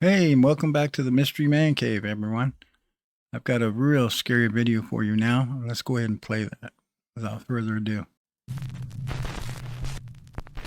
Hey, and welcome back to the Mystery Man Cave, everyone. I've got a real scary video for you now. Let's go ahead and play that without further ado.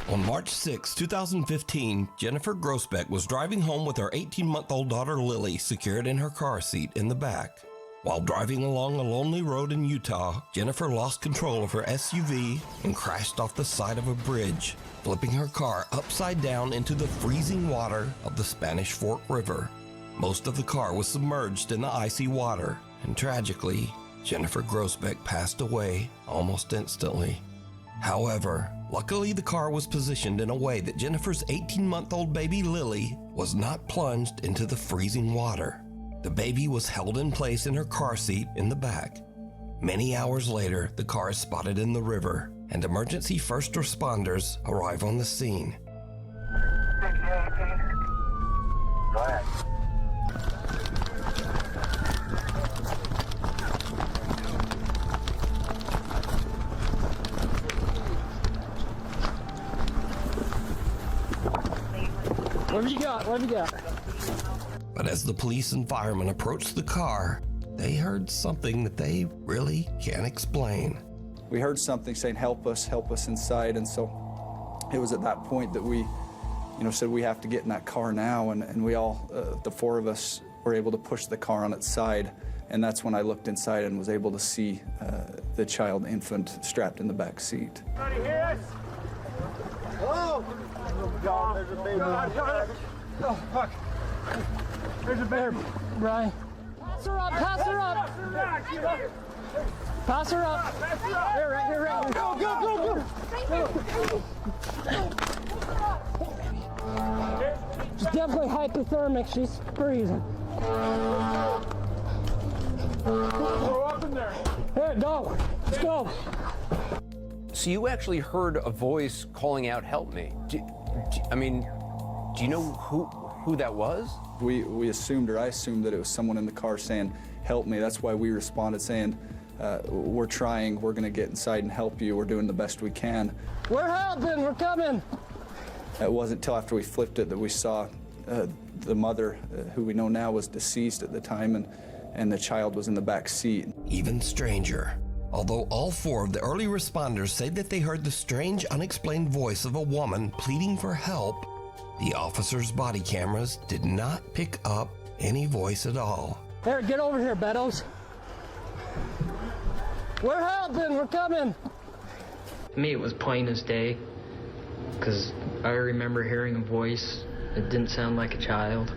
On March 6, 2015, Jennifer Grossbeck was driving home with her 18-month-old daughter Lily secured in her car seat in the back. While driving along a lonely road in Utah, Jennifer lost control of her SUV and crashed off the side of a bridge, flipping her car upside down into the freezing water of the Spanish Fork River. Most of the car was submerged in the icy water, and tragically, Jennifer Grossbeck passed away almost instantly. However, luckily the car was positioned in a way that Jennifer's 18-month-old baby Lily was not plunged into the freezing water. The baby was held in place in her car seat in the back. Many hours later, the car is spotted in the river, and emergency first responders arrive on the scene. Go ahead. What have you got? What have you got? But as the police and firemen approached the car, they heard something that they really can't explain. We heard something saying, help us inside. And so it was at that point that we, said we have to get in that car now. And we all, the four of us, were able to push the car on its side. And that's when I looked inside and was able to see the child infant strapped in the back seat. Anybody hear us? Hello? Oh, God, there's a baby. Oh, fuck. There's a baby. Brian. Pass her up, pass her up. Pass her up. Here, right here, right here. Go. She's definitely hypothermic. She's freezing. Throw up in there. Here, go. Let's go. So you actually heard a voice calling out, help me. Do you know who that was? We assumed, or I assumed, that it was someone in the car saying, help me. That's why we responded saying, we're trying, we're gonna get inside and help you. We're doing the best we can. We're helping, we're coming. It wasn't until after we flipped it that we saw the mother, who we know now was deceased at the time, and the child was in the back seat. Even stranger. Although all four of the early responders say that they heard the strange, unexplained voice of a woman pleading for help, the officers' body cameras did not pick up any voice at all. Here, get over here, Beddoes. We're helping, we're coming. To me, it was plain as day, because I remember hearing a voice. It didn't sound like a child.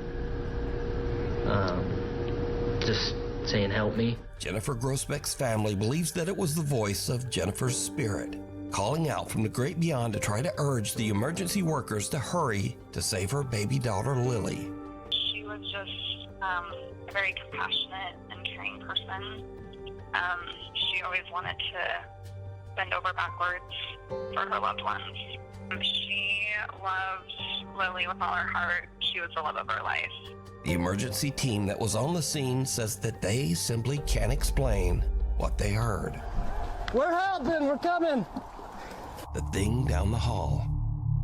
Just saying, help me. Jennifer Grossbeck's family believes that it was the voice of Jennifer's spirit, calling out from the great beyond to try to urge the emergency workers to hurry to save her baby daughter, Lily. She was just a very compassionate and caring person. She always wanted to bend over backwards for her loved ones. She loved Lily with all her heart. She was the love of her life. The emergency team that was on the scene says that they simply can't explain what they heard. We're helping, we're coming. The thing down the hall.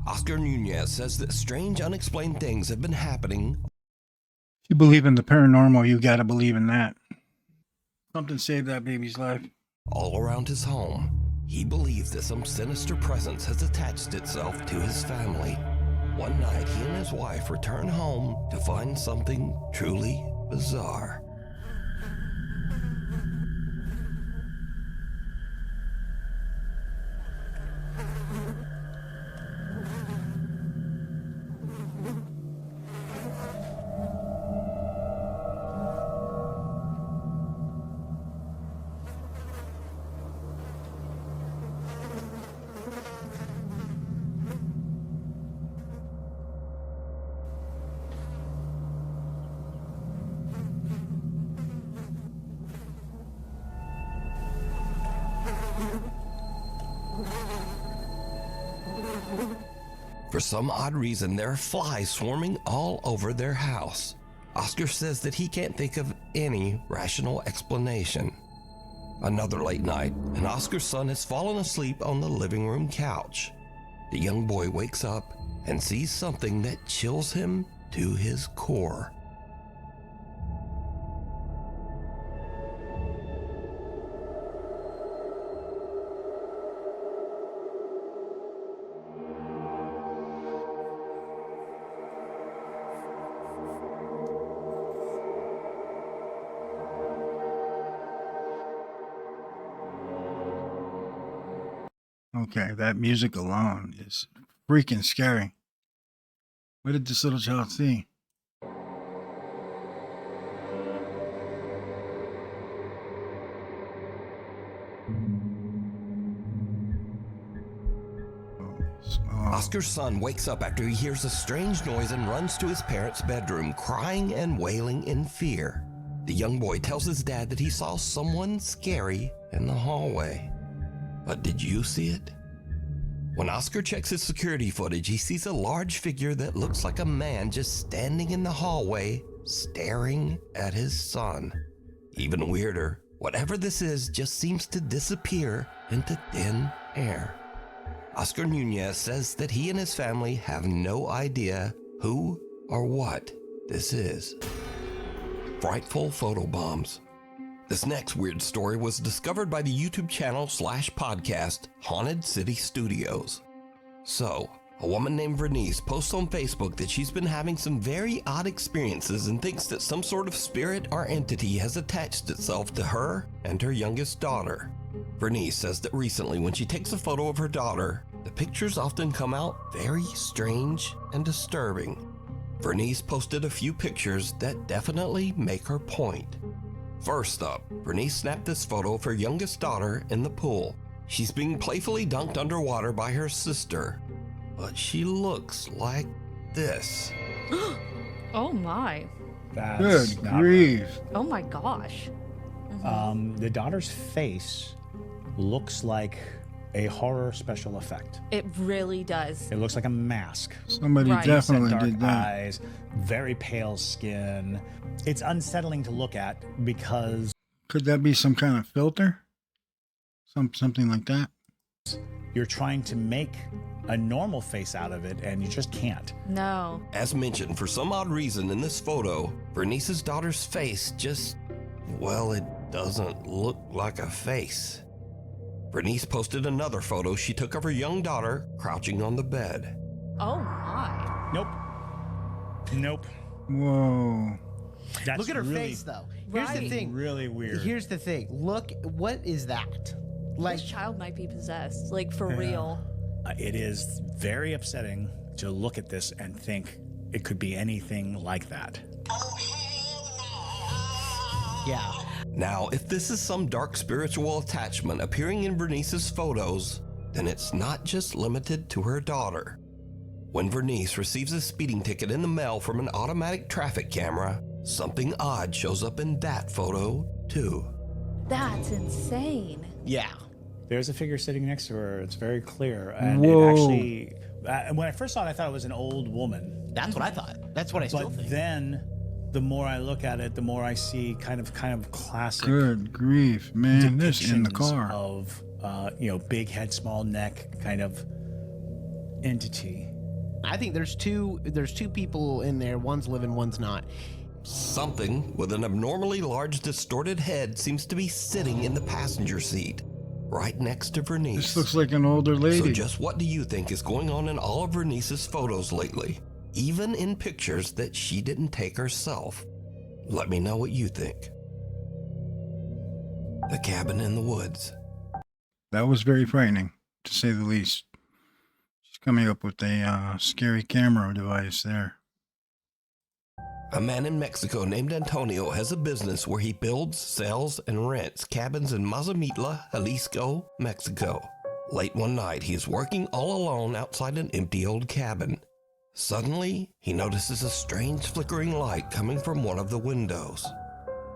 Oscar Nunez says that strange, unexplained things have been happening. If you believe in the paranormal, you gotta believe in that. Something saved that baby's life. All around his home. He believes that some sinister presence has attached itself to his family. One night, he and his wife return home to find something truly bizarre. For some odd reason, there are flies swarming all over their house. Oscar says that he can't think of any rational explanation. Another late night, and Oscar's son has fallen asleep on the living room couch. The young boy wakes up and sees something that chills him to his core. Okay, that music alone is freaking scary. What did this little child see? Oh. Oscar's son wakes up after he hears a strange noise and runs to his parents' bedroom, crying and wailing in fear. The young boy tells his dad that he saw someone scary in the hallway. But did you see it? When Oscar checks his security footage, he sees a large figure that looks like a man just standing in the hallway, staring at his son. Even weirder, whatever this is just seems to disappear into thin air. Oscar Nunez says that he and his family have no idea who or what this is. Frightful photobombs. This next weird story was discovered by the YouTube channel / podcast Haunted City Studios. So, a woman named Vernice posts on Facebook that she's been having some very odd experiences and thinks that some sort of spirit or entity has attached itself to her and her youngest daughter. Vernice says that recently when she takes a photo of her daughter, the pictures often come out very strange and disturbing. Vernice posted a few pictures that definitely make her point. First up, Vernice snapped this photo of her youngest daughter in the pool. She's being playfully dunked underwater by her sister, but she looks like this. Oh my. Good grief. Oh my gosh. The daughter's face looks like a horror special effect. It really does. It looks like a mask. Somebody Right. definitely Dark did that. eyes, very pale skin. It's unsettling to look at because Could that be some kind of filter? Something like that? you're trying to make a normal face out of it and you just can't. No. As mentioned, for some odd reason in this photo, Vernice's daughter's face just, well, it doesn't look like a face. Vernice posted another photo she took of her young daughter crouching on the bed. Oh my. Nope. Whoa. That's Look at her really, face, though. Here's the Right. thing. Really weird. Here's the thing. Look, what is that? Like, This child might be possessed, like for Yeah. real. It is very upsetting to look at this and think it could be anything like that. yeah. Now, if this is some dark spiritual attachment appearing in Vernice's photos, then it's not just limited to her daughter. When Vernice receives a speeding ticket in the mail from an automatic traffic camera, something odd shows up in that photo, too. That's insane. Yeah. There's a figure sitting next to her. It's very clear. And Whoa. it actually, when I first saw it, I thought it was an old woman. That's what I thought. That's what I still But think. then, the more I look at it, the more I see kind of classic Good grief, man. This in the depictions car. of big head, small neck kind of entity. I think there's two people in there. One's living, one's not. Something with an abnormally large distorted head seems to be sitting in the passenger seat, right next to Vernice. This looks like an older So lady. just what do you think is going on in all of Vernice's photos lately? Even in pictures that she didn't take herself. Let me know what you think. The Cabin in the Woods. That was very frightening, to say the least. She's coming up with a scary camera device there. A man in Mexico named Antonio has a business where he builds, sells, and rents cabins in Mazamitla, Jalisco, Mexico. Late one night, he is working all alone outside an empty old cabin. Suddenly, he notices a strange flickering light coming from one of the windows.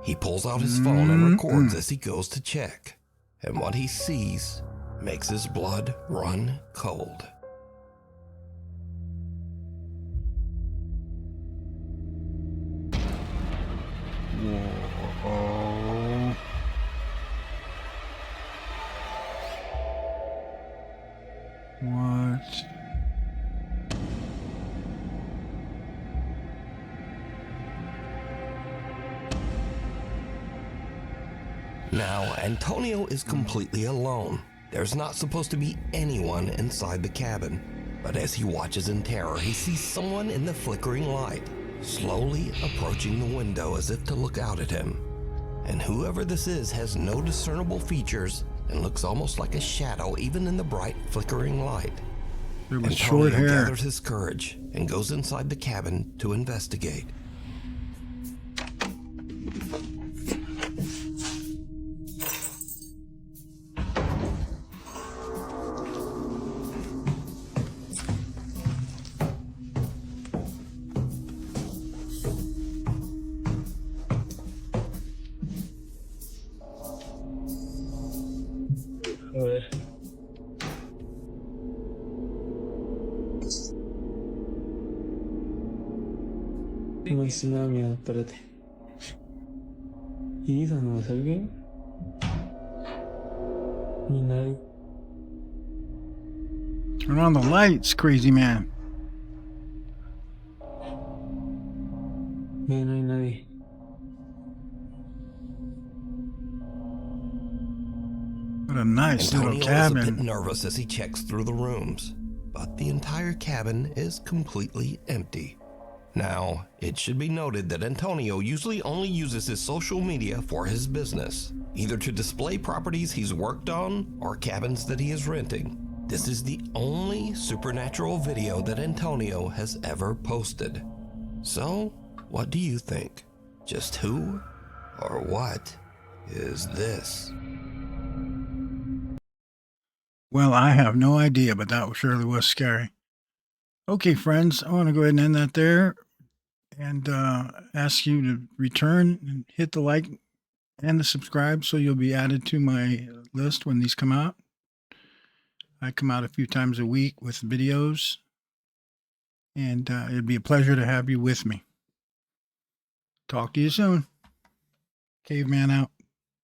He pulls out his phone and records as he goes to check. And what he sees makes his blood run cold. Whoa. What? Now, Antonio is completely alone. There's not supposed to be anyone inside the cabin. But as he watches in terror, he sees someone in the flickering light, slowly approaching the window as if to look out at him. And whoever this is has no discernible features and looks almost like a shadow even in the bright flickering light. There was Antonio short hair. gathers his courage and goes inside the cabin to investigate. A ver. No, sí me da miedo, espérate. ¿Y dónde vas a alguien? Ni nadie. Turn on the lights, crazy man. No, no hay nadie. What a nice Antonio little is a bit cabin. nervous as he checks through the rooms, but the entire cabin is completely empty. Now, it should be noted that Antonio usually only uses his social media for his business, either to display properties he's worked on or cabins that he is renting. This is the only supernatural video that Antonio has ever posted. So, what do you think? Just who or what is this? Well, I have no idea, but that surely was scary. Okay, friends, I want to go ahead and end that there and ask you to return and hit the like and the subscribe so you'll be added to my list when these come out. I come out a few times a week with videos, and it'd be a pleasure to have you with me. Talk to you soon. Caveman out.